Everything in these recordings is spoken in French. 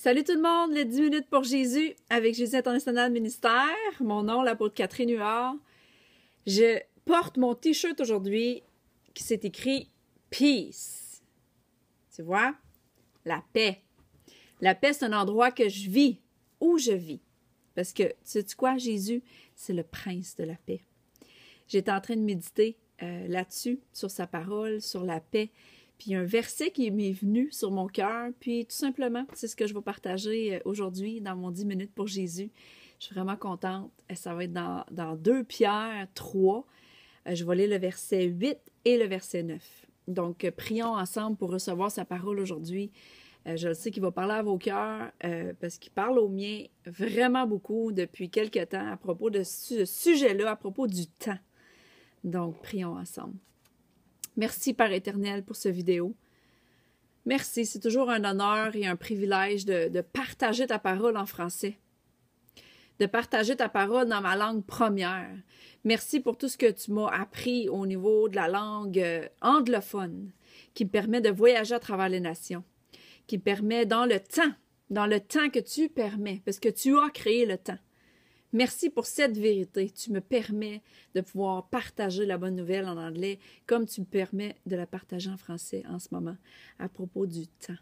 Salut tout le monde, les 10 minutes pour Jésus avec Jésus International Ministère. Mon nom, l'apôtre Catherine Huard. Je porte mon t-shirt aujourd'hui qui s'est écrit Peace. Tu vois? La paix. La paix, c'est un endroit que je vis, où je vis. Parce que, sais-tu quoi, Jésus, c'est le prince de la paix. J'étais en train de méditer là-dessus, sur sa parole, sur la paix. Puis il y a un verset qui m'est venu sur mon cœur, puis tout simplement, c'est ce que je vais partager aujourd'hui dans mon 10 minutes pour Jésus. Je suis vraiment contente. Ça va être dans 2 Pierre 3. Je vais lire le verset 8 et le verset 9. Donc, prions ensemble pour recevoir sa parole aujourd'hui. Je le sais qu'il va parler à vos cœurs parce qu'il parle aux miens vraiment beaucoup depuis quelque temps à propos de ce sujet-là, à propos du temps. Donc, prions ensemble. Merci, Père éternel, pour cette vidéo. Merci, c'est toujours un honneur et un privilège de partager ta parole en français, de partager ta parole dans ma langue première. Merci pour tout ce que tu m'as appris au niveau de la langue anglophone, qui me permet de voyager à travers les nations, qui me permet dans le temps que tu permets, parce que tu as créé le temps. Merci pour cette vérité. Tu me permets de pouvoir partager la bonne nouvelle en anglais comme tu me permets de la partager en français en ce moment à propos du temps.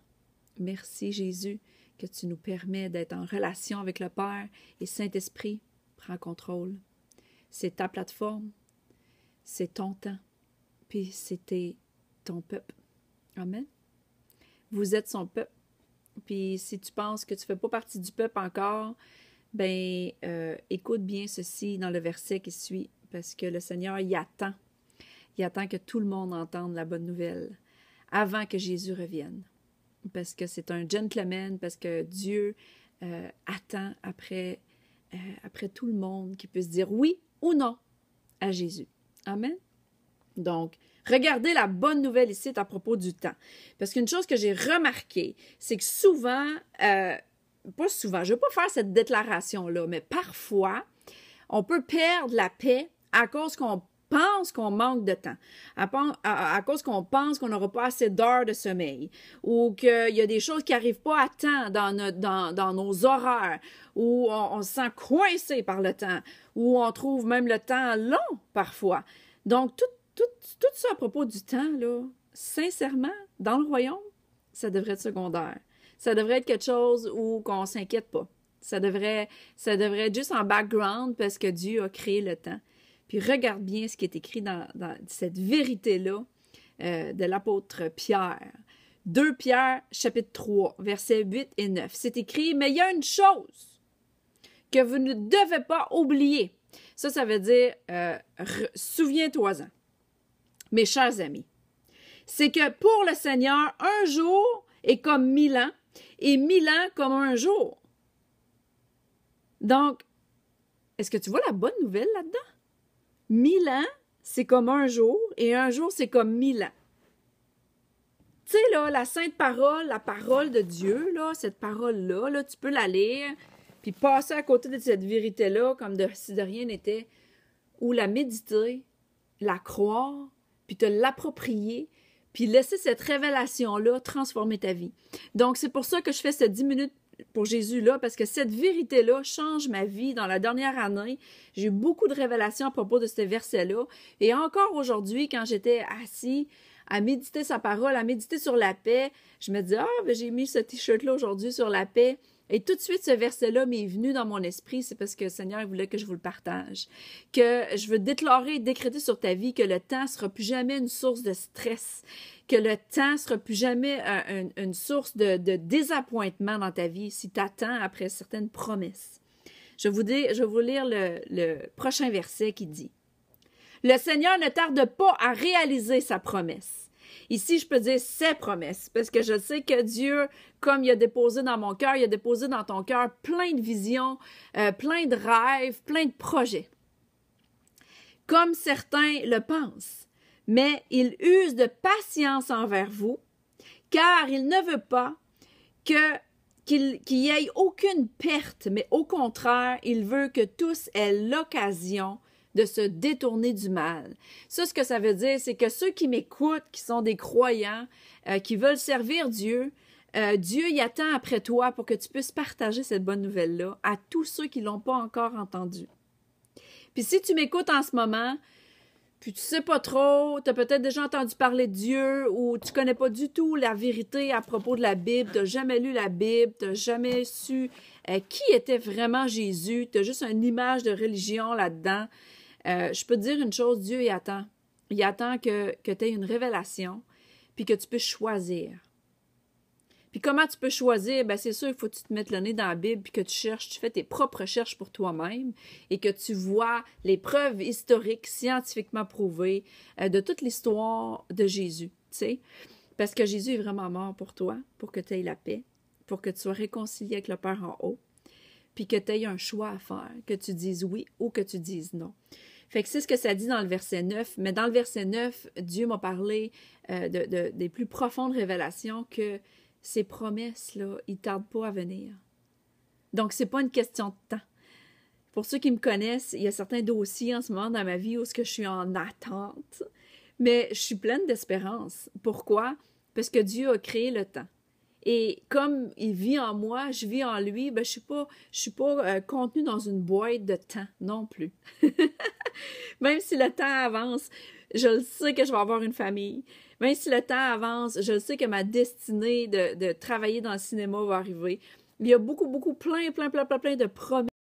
Merci Jésus que tu nous permets d'être en relation avec le Père et Saint-Esprit prend contrôle. C'est ta plateforme, c'est ton temps, puis c'était ton peuple. Amen. Vous êtes son peuple. Puis si tu penses que tu ne fais pas partie du peuple encore, ben, écoute bien ceci dans le verset qui suit, parce que le Seigneur, il attend que tout le monde entende la bonne nouvelle avant que Jésus revienne, parce que c'est un gentleman, parce que Dieu attend après tout le monde qui puisse dire oui ou non à Jésus. Amen. Donc, regardez la bonne nouvelle ici à propos du temps, parce qu'une chose que j'ai remarqué, c'est que souvent, pas souvent, je ne veux pas faire cette déclaration-là, mais parfois, on peut perdre la paix à cause qu'on pense qu'on manque de temps, à cause qu'on pense qu'on n'aura pas assez d'heures de sommeil, ou qu'il y a des choses qui n'arrivent pas à temps dans nos horaires, ou on se sent coincé par le temps, ou on trouve même le temps long parfois. Donc, tout ça à propos du temps, là, sincèrement, dans le royaume, ça devrait être secondaire. Ça devrait être quelque chose où qu'on ne s'inquiète pas. Ça devrait être juste en background parce que Dieu a créé le temps. Puis regarde bien ce qui est écrit dans cette vérité-là de l'apôtre Pierre. 2 Pierre, chapitre 3, versets 8 et 9. C'est écrit « Mais il y a une chose que vous ne devez pas oublier. » Ça veut dire « Souviens-toi-en, mes chers amis. » C'est que pour le Seigneur, un jour est comme 1000 ans, et 1000 ans comme un jour. Donc, est-ce que tu vois la bonne nouvelle là-dedans? 1000 ans, c'est comme un jour, et un jour, c'est comme 1000 ans. Tu sais, là, la sainte parole, la parole de Dieu, là, cette parole-là, là, tu peux la lire, puis passer à côté de cette vérité-là, comme si de rien n'était, ou la méditer, la croire, puis te l'approprier, puis laisser cette révélation-là transformer ta vie. Donc, c'est pour ça que je fais ce 10 minutes pour Jésus-là, parce que cette vérité-là change ma vie. Dans la dernière année, j'ai eu beaucoup de révélations à propos de ce verset-là. Et encore aujourd'hui, quand j'étais assis à méditer sa parole, à méditer sur la paix, je me dis « Ah, ben, j'ai mis ce t-shirt-là aujourd'hui sur la paix. » Et tout de suite, ce verset-là m'est venu dans mon esprit, c'est parce que le Seigneur voulait que je vous le partage, que je veux déclarer et décréter sur ta vie que le temps ne sera plus jamais une source de stress, que le temps ne sera plus jamais une source de désappointement dans ta vie si tu attends après certaines promesses. Je vais vous lire le prochain verset qui dit « Le Seigneur ne tarde pas à réaliser sa promesse. » Ici, je peux dire ses promesses, parce que je sais que Dieu, comme il a déposé dans mon cœur, il a déposé dans ton cœur plein de visions, plein de rêves, plein de projets. Comme certains le pensent, mais il use de patience envers vous, car il ne veut pas qu'il y ait aucune perte, mais au contraire, il veut que tous aient l'occasion de se détourner du mal. Ça, ce que ça veut dire, c'est que ceux qui m'écoutent, qui sont des croyants, qui veulent servir Dieu, Dieu y attend après toi pour que tu puisses partager cette bonne nouvelle-là à tous ceux qui ne l'ont pas encore entendue. Puis si tu m'écoutes en ce moment, puis tu sais pas trop, tu as peut-être déjà entendu parler de Dieu ou tu connais pas du tout la vérité à propos de la Bible, tu n'as jamais lu la Bible, tu n'as jamais su qui était vraiment Jésus, tu as juste une image de religion là-dedans. Je peux te dire une chose, Dieu y attend. Il attend que tu aies une révélation, puis que tu puisses choisir. Puis comment tu peux choisir? Ben c'est sûr, il faut que tu te mettes le nez dans la Bible, puis que tu cherches, tu fais tes propres recherches pour toi-même, et que tu vois les preuves historiques, scientifiquement prouvées, de toute l'histoire de Jésus, tu sais. Parce que Jésus est vraiment mort pour toi, pour que tu aies la paix, pour que tu sois réconcilié avec le Père en haut, puis que tu aies un choix à faire, que tu dises oui ou que tu dises non. Fait que c'est ce que ça dit dans le verset 9, mais dans le verset 9, Dieu m'a parlé des plus profondes révélations que ces promesses-là, ils ne tardent pas à venir. Donc, ce n'est pas une question de temps. Pour ceux qui me connaissent, il y a certains dossiers en ce moment dans ma vie où je suis en attente, mais je suis pleine d'espérance. Pourquoi? Parce que Dieu a créé le temps. Et comme il vit en moi, je vis en lui, ben, je suis pas contenue dans une boîte de temps non plus. Même si le temps avance, je le sais que je vais avoir une famille. Même si le temps avance, je le sais que ma destinée de travailler dans le cinéma va arriver. Il y a plein de promesses